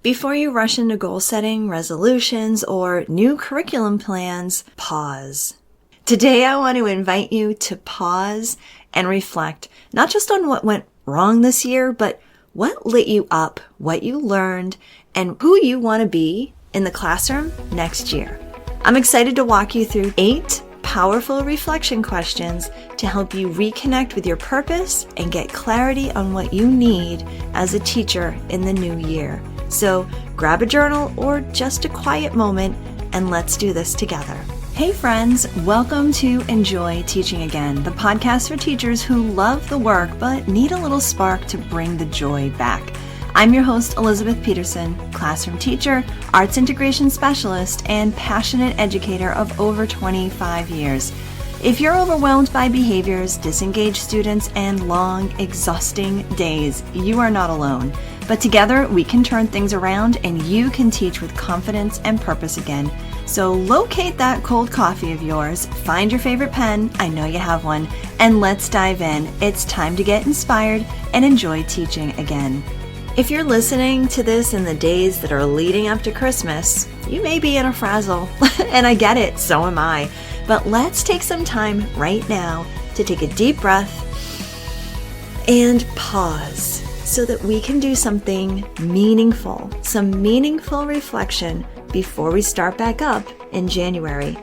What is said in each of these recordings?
Before you rush into goal setting, resolutions, or new curriculum plans, pause. Today, I want to invite you to pause and reflect, not just on what went wrong this year, but what lit you up, what you learned, and who you want to be in the classroom next year. I'm excited to walk you through 8 powerful reflection questions to help you reconnect with your purpose and get clarity on what you need as a teacher in the new year. So grab a journal or just a quiet moment and let's do this together. Hey friends, welcome to Enjoy Teaching Again, the podcast for teachers who love the work but need a little spark to bring the joy back. I'm your host, Elizabeth Peterson, classroom teacher, arts integration specialist, and passionate educator of over 25 years. If you're overwhelmed by behaviors, disengaged students, and long, exhausting days, you are not alone. But together, we can turn things around and you can teach with confidence and purpose again. So locate that cold coffee of yours, find your favorite pen, I know you have one, and let's dive in. It's time to get inspired and enjoy teaching again. If you're listening to this in the days that are leading up to Christmas, you may be in a frazzle, and I get it, so am I. But let's take some time right now to take a deep breath and pause so that we can do something meaningful, some meaningful reflection before we start back up in January.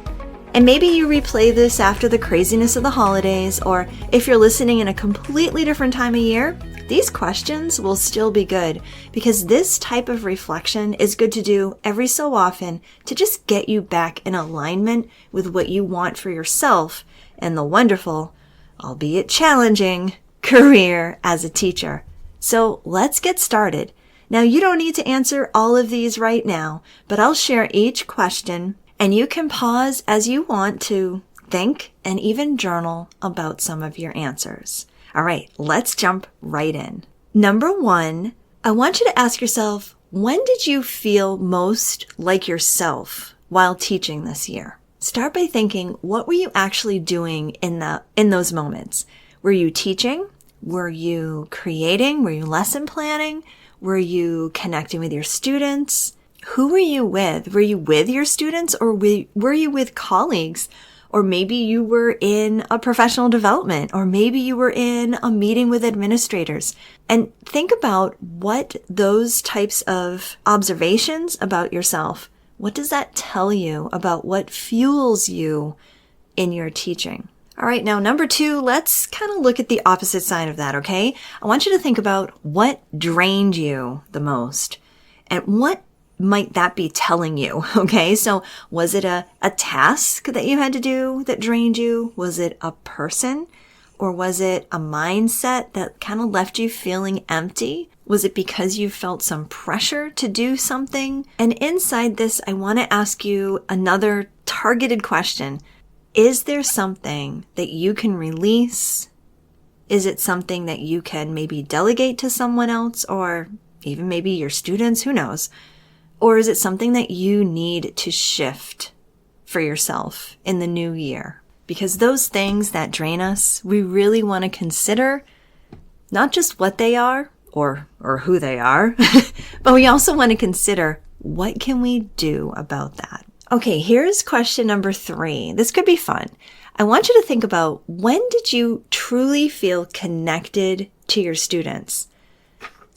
And maybe you replay this after the craziness of the holidays, or if you're listening in a completely different time of year, these questions will still be good because this type of reflection is good to do every so often to just get you back in alignment with what you want for yourself and the wonderful, albeit challenging, career as a teacher. So let's get started. Now, you don't need to answer all of these right now, but I'll share each question and you can pause as you want to think and even journal about some of your answers. All right, let's jump right in. Number 1, I want you to ask yourself, when did you feel most like yourself while teaching this year? Start by thinking, what were you actually doing in those moments? Were you teaching? Were you creating? Were you lesson planning? Were you connecting with your students? Who were you with? Were you with your students or were you with colleagues? Or maybe you were in a professional development, or maybe you were in a meeting with administrators. And think about what those types of observations about yourself, what does that tell you about what fuels you in your teaching? All right, now number 2, let's kind of look at the opposite side of that, okay? I want you to think about what drained you the most and what might that be telling you? Okay, so was it a task that you had to do that drained you? Was it a person? Or was it a mindset that kind of left you feeling empty? Was it because you felt some pressure to do something? And inside this, I want to ask you another targeted question. Is there something that you can release? Is it something that you can maybe delegate to someone else or even maybe your students? Who knows? Or is it something that you need to shift for yourself in the new year? Because those things that drain us, we really want to consider not just what they are or who they are, but we also want to consider what can we do about that? Okay, here's question number 3. This could be fun. I want you to think about, when did you truly feel connected to your students?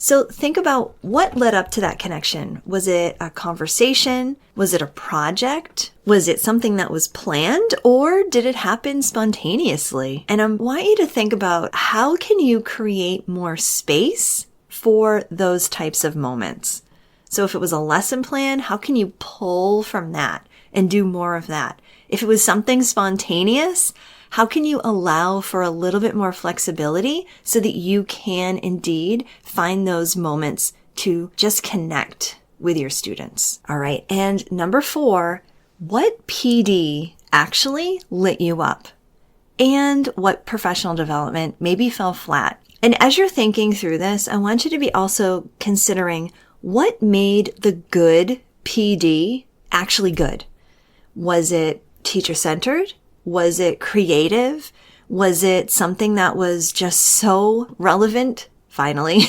So think about what led up to that connection. Was it a conversation? Was it a project? Was it something that was planned, or did it happen spontaneously? And I want you to think about, how can you create more space for those types of moments? So if it was a lesson plan, how can you pull from that and do more of that? If it was something spontaneous, how can you allow for a little bit more flexibility so that you can indeed find those moments to just connect with your students? All right. And number 4, what PD actually lit you up? And what professional development maybe fell flat? And as you're thinking through this, I want you to be also considering, what made the good PD actually good? Was it teacher-centered? Was it creative? Was it something that was just so relevant finally,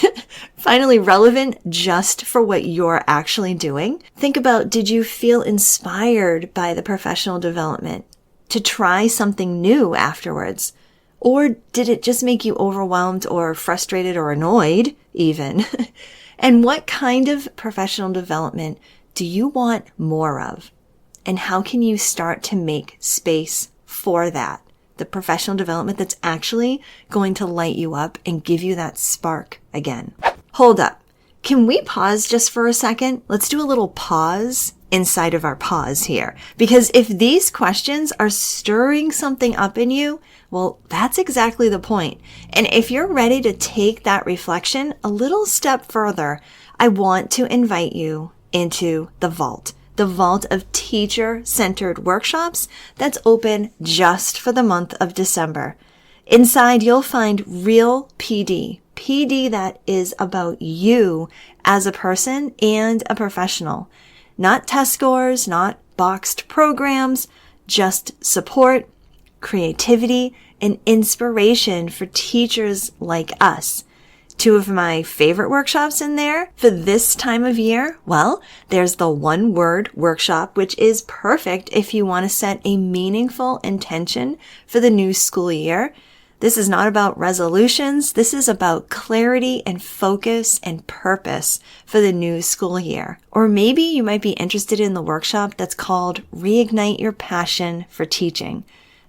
finally relevant just for what you're actually doing. Think about, did you feel inspired by the professional development to try something new afterwards? Or did it just make you overwhelmed or frustrated or annoyed even? And what kind of professional development do you want more of? And how can you start to make space for that? The professional development that's actually going to light you up and give you that spark again. Hold up. Can we pause just for a second? Let's do a little pause inside of our pause here. Because if these questions are stirring something up in you, well, that's exactly the point. And if you're ready to take that reflection a little step further, I want to invite you into the vault of teacher-centered workshops that's open just for the month of December. Inside, you'll find real PD that is about you as a person and a professional. Not test scores, not boxed programs, just support, creativity, and inspiration for teachers like us. Two of my favorite workshops in there for this time of year, well, there's the one word workshop, which is perfect if you want to set a meaningful intention for the new school year. This is not about resolutions. This is about clarity and focus and purpose for the new school year. Or maybe you might be interested in the workshop that's called Reignite Your Passion for Teaching.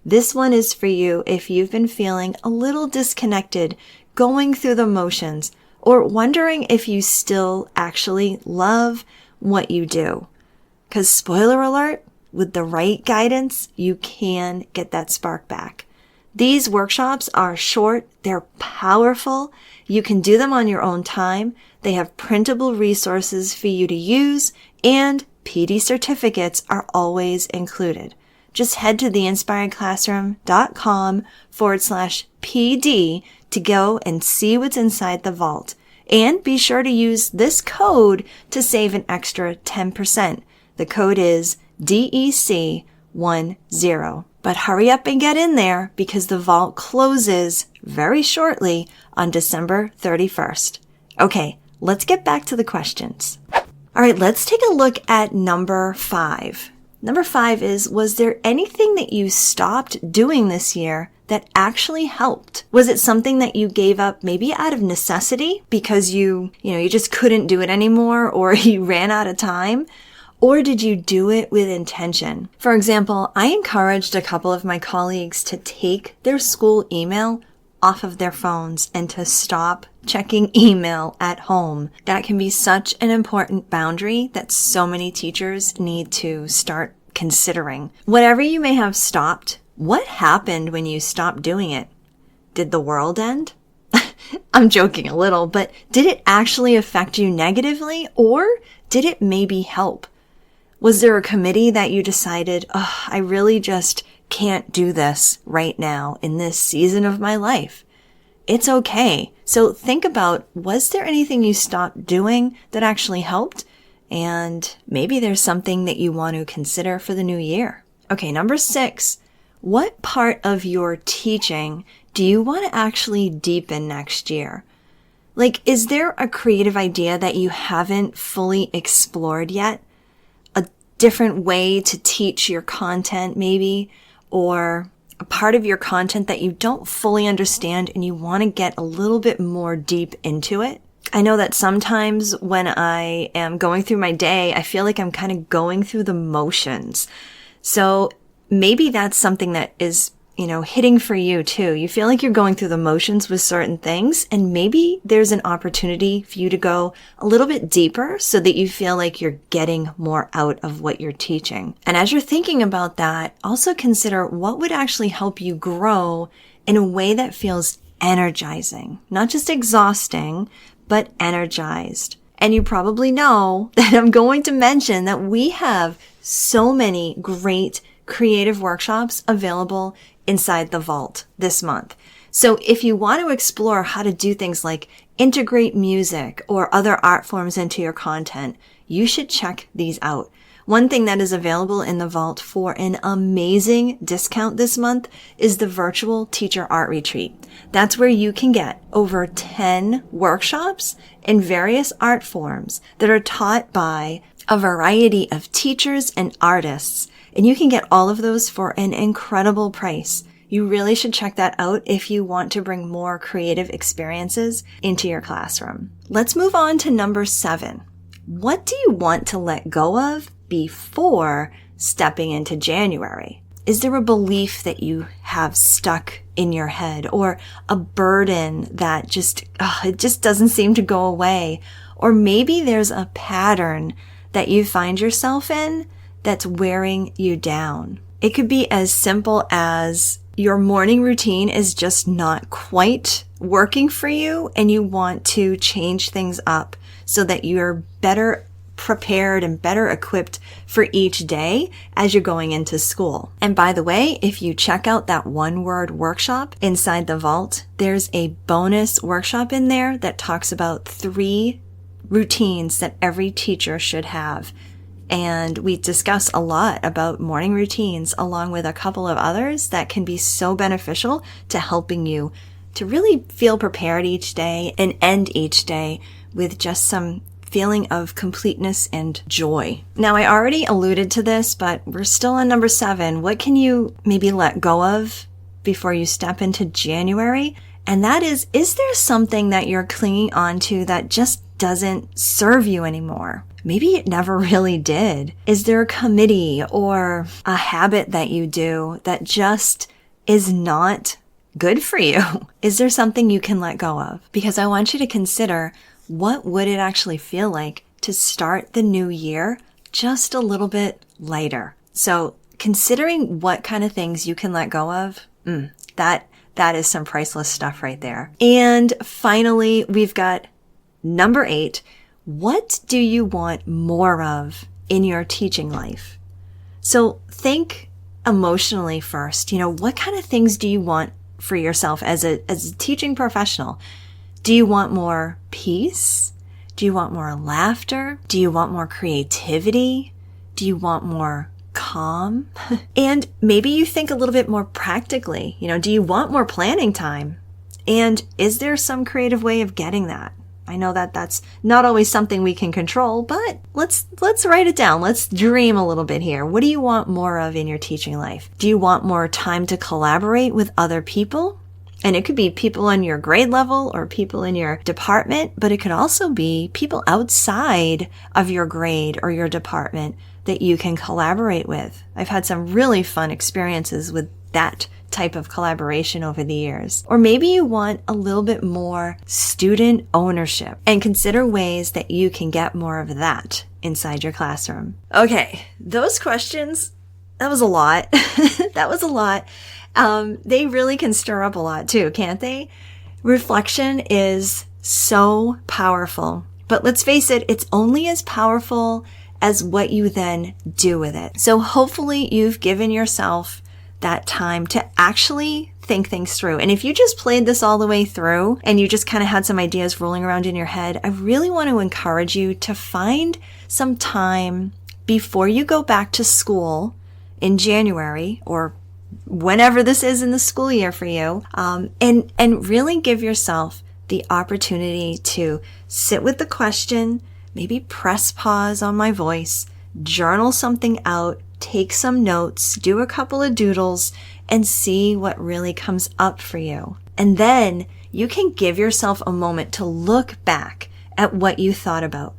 This one is for you if you've been feeling a little disconnected, going through the motions, or wondering if you still actually love what you do. Because spoiler alert, with the right guidance, you can get that spark back. These workshops are short, they're powerful, you can do them on your own time, they have printable resources for you to use, and PD certificates are always included. Just head to theinspiredclassroom.com/PD to go and see what's inside the vault. And be sure to use this code to save an extra 10%. The code is DEC10. But hurry up and get in there because the vault closes very shortly on December 31st. Okay, let's get back to the questions. All right, let's take a look at number 5. Number 5 is, was there anything that you stopped doing this year that actually helped? Was it something that you gave up maybe out of necessity because you just couldn't do it anymore or you ran out of time? Or did you do it with intention? For example, I encouraged a couple of my colleagues to take their school email off of their phones and to stop checking email at home. That can be such an important boundary that so many teachers need to start considering. Whatever you may have stopped, what happened when you stopped doing it? Did the world end? I'm joking a little, but did it actually affect you negatively, or did it maybe help? Was there a committee that you decided, I really just can't do this right now in this season of my life? It's okay. So think about, was there anything you stopped doing that actually helped? And maybe there's something that you want to consider for the new year. Okay, number 6, what part of your teaching do you want to actually deepen next year? Like, is there a creative idea that you haven't fully explored yet? Different way to teach your content maybe, or a part of your content that you don't fully understand and you want to get a little bit more deep into it. I know that sometimes when I am going through my day, I feel like I'm kind of going through the motions. So maybe that's something that is, hitting for you too. You feel like you're going through the motions with certain things, and maybe there's an opportunity for you to go a little bit deeper so that you feel like you're getting more out of what you're teaching. And as you're thinking about that, also consider what would actually help you grow in a way that feels energizing, not just exhausting, but energized. And you probably know that I'm going to mention that we have so many great creative workshops available inside the vault this month. So if you want to explore how to do things like integrate music or other art forms into your content, you should check these out. One thing that is available in the vault for an amazing discount this month is the virtual teacher art retreat. That's where you can get over 10 workshops in various art forms that are taught by a variety of teachers and artists. And you can get all of those for an incredible price. You really should check that out if you want to bring more creative experiences into your classroom. Let's move on to number 7. What do you want to let go of before stepping into January? Is there a belief that you have stuck in your head, or a burden that it just doesn't seem to go away? Or maybe there's a pattern that you find yourself in that's wearing you down. It could be as simple as your morning routine is just not quite working for you and you want to change things up so that you're better prepared and better equipped for each day as you're going into school. And by the way, if you check out that one-word workshop inside the vault, there's a bonus workshop in there that talks about 3 routines that every teacher should have. And we discuss a lot about morning routines along with a couple of others that can be so beneficial to helping you to really feel prepared each day and end each day with just some feeling of completeness and joy. Now, I already alluded to this, but we're still on number 7. What can you maybe let go of before you step into January? And that is there something that you're clinging on to that just doesn't serve you anymore? Maybe it never really did. Is there a committee or a habit that you do that just is not good for you? Is there something you can let go of? Because I want you to consider, what would it actually feel like to start the new year just a little bit lighter? So considering what kind of things you can let go of, that is some priceless stuff right there. And finally, we've got number 8. What do you want more of in your teaching life? So think emotionally first. What kind of things do you want for yourself as a teaching professional? Do you want more peace? Do you want more laughter? Do you want more creativity? Do you want more calm? And maybe you think a little bit more practically. Do you want more planning time? And is there some creative way of getting that? I know that that's not always something we can control, but let's write it down. Let's dream a little bit here. What do you want more of in your teaching life? Do you want more time to collaborate with other people? And it could be people on your grade level or people in your department, but it could also be people outside of your grade or your department that you can collaborate with. I've had some really fun experiences with that type of collaboration over the years. Or maybe you want a little bit more student ownership, and consider ways that you can get more of that inside your classroom. Okay, those questions, that was a lot. That was a lot. They really can stir up a lot too, can't they? Reflection is so powerful, but let's face it, it's only as powerful as what you then do with it. So hopefully you've given yourself that time to actually think things through. And if you just played this all the way through and you just kind of had some ideas rolling around in your head, I really want to encourage you to find some time before you go back to school in January or whenever this is in the school year for you, and really give yourself the opportunity to sit with the question, maybe press pause on my voice, journal something out, take some notes, do a couple of doodles, and see what really comes up for you. And then you can give yourself a moment to look back at what you thought about,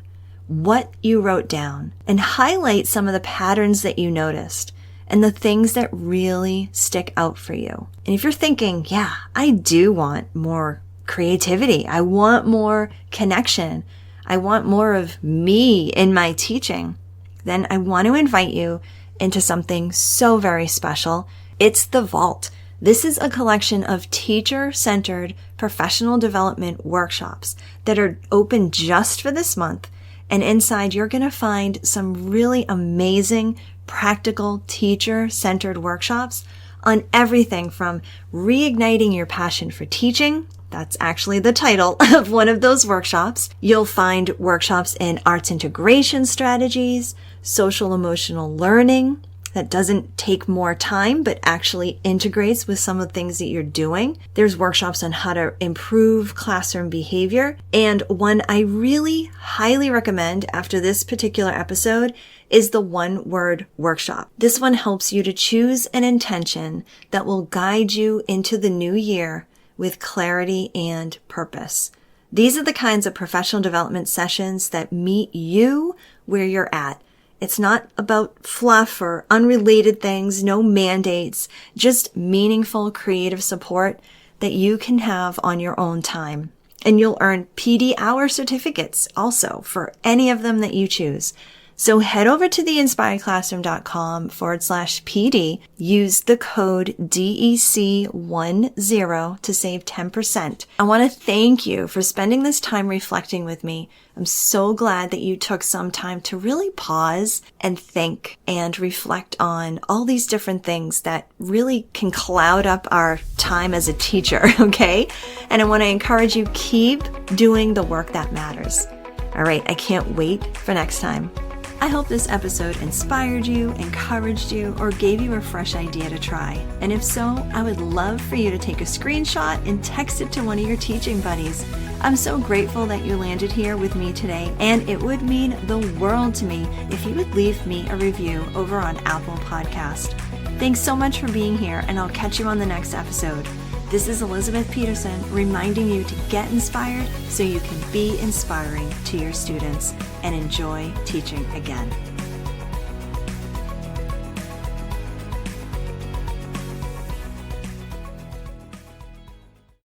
what you wrote down, and highlight some of the patterns that you noticed and the things that really stick out for you. And if you're thinking, yeah, I do want more creativity, I want more connection, I want more of me in my teaching, then I want to invite you into something so very special. It's the Vault. This is a collection of teacher-centered professional development workshops that are open just for this month. And inside, you're going to find some really amazing, practical, teacher-centered workshops on everything from reigniting your passion for teaching That's actually the title of one of those workshops. You'll find workshops in arts integration strategies, social emotional learning that doesn't take more time but actually integrates with some of the things that you're doing. There's workshops on how to improve classroom behavior. And one I really highly recommend after this particular episode is the one-word workshop. This one helps you to choose an intention that will guide you into the new year with clarity and purpose. These are the kinds of professional development sessions that meet you where you're at. It's not about fluff or unrelated things, no mandates, just meaningful creative support that you can have on your own time. And you'll earn PD hour certificates also for any of them that you choose. So head over to theinspiredclassroom.com/PD. Use the code DEC10 to save 10%. I want to thank you for spending this time reflecting with me. I'm so glad that you took some time to really pause and think and reflect on all these different things that really can cloud up our time as a teacher, okay? And I want to encourage you, keep doing the work that matters. All right, I can't wait for next time. I hope this episode inspired you, encouraged you, or gave you a fresh idea to try. And if so, I would love for you to take a screenshot and text it to one of your teaching buddies. I'm so grateful that you landed here with me today, and it would mean the world to me if you would leave me a review over on Apple Podcast. Thanks so much for being here, and I'll catch you on the next episode. This is Elizabeth Peterson reminding you to get inspired so you can be inspiring to your students and enjoy teaching again.